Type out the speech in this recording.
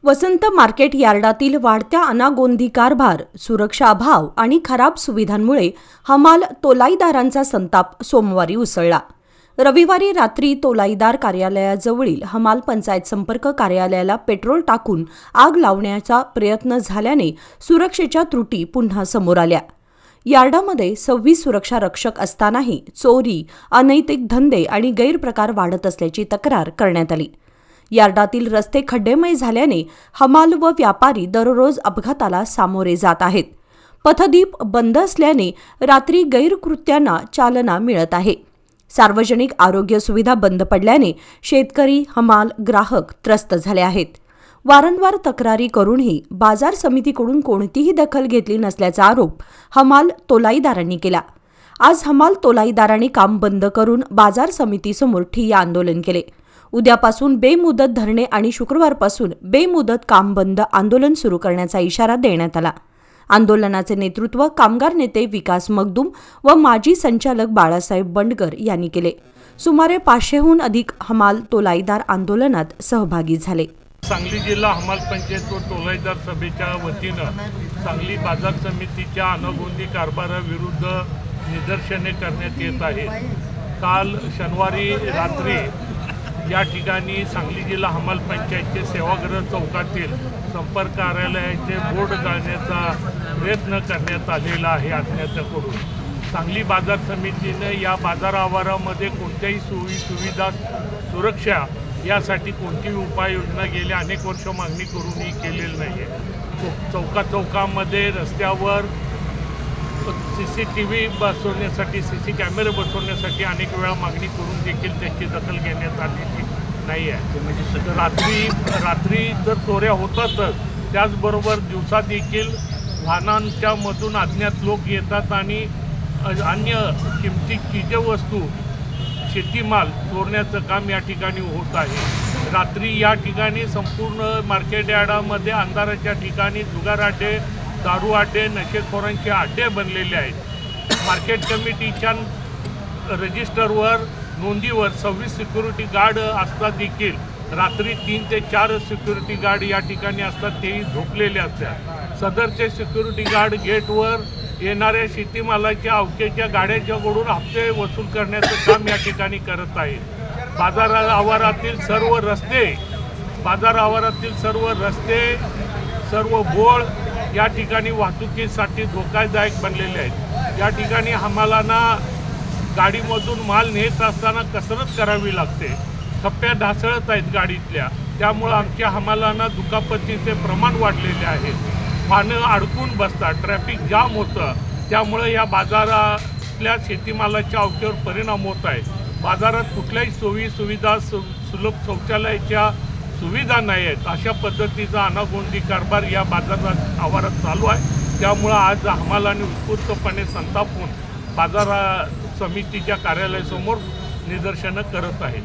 वसंत market यार्डातील वाढत्या अनागोंदी कारभार, सुरक्षा अभाव आणि खराब सुविधांमुळे हमाल तोलाईदारांचा संताप सोमवारी उसळला। रविवारी रात्री तोलाईदार कार्यालयाजवळील हमाल पंचायत संपर्क कार्यालयाला पेट्रोल टाकून आग लावण्याचा प्रयत्न झाल्याने सुरक्षेच्या त्रुटी पुन्हा समोर आल्या। यार्डामध्ये 26 सुरक्षा रक्षक असतानाही चोरी, अनैतिक धंदे आणि गैरप्रकार वाढत असल्याची तक्रार करण्यात आली। यार्डातील रस्ते खड्डेमय झाल्याने हमाल व व्यापारी दररोज अपघाताला सामोरे जात आहेत। पथदीप बंद असल्याने रात्री गैरकृत्यांना चालना मिळत आहे। सार्वजनिक आरोग्य सुविधा बंद पडल्याने शेतकरी, हमाल, ग्राहक त्रस्त झाले आहेत। वारंवार तक्रारी करूनही बाजार समितीकडून कोणतीही दखल घेतली नसल्याचा आरोप हमाल तोलाईदारांनी केला। आज हमाल तोलाईदारांनी काम बंद करून बाजार समितीसमोर ठिय्या आंदोलन केले। उद्यापासून बेमुदत धरणे आणि शुक्रवारपासून बेमुदत काम बंद आंदोलन सुरू करण्याचा इशारा देण्यात आला। आंदोलनाचे नेतृत्व कामगार नेते विकास मगदूम व माजी संचालक बाळासाहेब बंडगर यांनी केले। सुमारे 500हून अधिक हमाल तोलाईदार आंदोलनात सहभागी झाले। सांगली जिल्हा हमाल पंचायत व तोलाईदार सभेच्या वतीनं सांगली बाजार समितीच्या अनागोंदी कारभाराविरुद्ध निदर्शने करण्यात येत आहेत। काल शनिवारी रात्री या ठिकाणी सांगली जिल्हा हमाल पंचायतचे सेवागृह चौकातील संपर्क कार्यालयाचे बोर्ड जाळण्याचा प्रयत्न करण्यात आलेला आहे अज्ञाताकडून। सांगली बाजार समितीने या बाजार आवारामध्ये कोणत्याही सुविधा, सुरक्षा यासाठी कोणतीही उपाययोजना गेल्या अनेक वर्ष मागणी करूनही केलेली नाही आहे। चौकामध्ये रस्त्यावर CCTV बसवण्यासाठी, CC कॅमेरे बसवण्यासाठी अनेक वेळा मागणी करून देखील त्याची दखल घेण्यात आलेली नाही आहे। रात्री जर चोऱ्या होतातच, त्याचबरोबर दिवसा देखील वाहनांच्या मधून अज्ञात लोक येतात आणि अन्य किमती चीजवस्तू, शेतीमाल चोरण्याचं काम या ठिकाणी होत आहे। रात्री या ठिकाणी संपूर्ण मार्केट यार्डामध्ये अंधाराच्या ठिकाणी जुगार अड्डे, दारू अड्डे, नशेखोरांचे अड्डे बनलेले आहेत। मार्केट कमिटीच्या रजिस्टरवर, नोंदीवर 26 सिक्युरिटी गार्ड असतात देखील रात्री 3 ते 4 सिक्युरिटी गार्ड या ठिकाणी असतात, तेही झोपलेले असतात। सदरचे सिक्युरिटी गार्ड गेटवर येणाऱ्या शेतीमालाच्या अवकेच्या गाड्यांच्याकडून हप्ते वसूल करण्याचं काम या ठिकाणी करत आहेत। बाजार आवारातील सर्व रस्ते, सर्व बोळ या ठिकाणी वाहतुकीसाठी धोकादायक बनलेले आहेत। या ठिकाणी हमालांना गाडीमधून माल नेत असताना कसरत करावी लागते। खप्प्या ढासळत आहेत गाडीतल्या, त्यामुळे आमच्या हमालांना दुखापतीचे प्रमाण वाढलेले आहे। वाहनं अडकून बसतात, ट्रॅफिक जाम होतं, त्यामुळे या बाजारातल्या शेतीमालाच्या अवकेवर परिणाम होत आहे। बाजारात कुठल्याही सुविधा, सुलभ शौचालयाच्या सुविधा नाही आहेत। अशा पद्धतीचा अनागोंदी कारभार या बाजारात आवारात चालू आहे। त्यामुळे आज हमालांनी उत्स्फूर्तपणे संतापून बाजार समितीच्या कार्यालयासमोर निदर्शनं करत आहेत।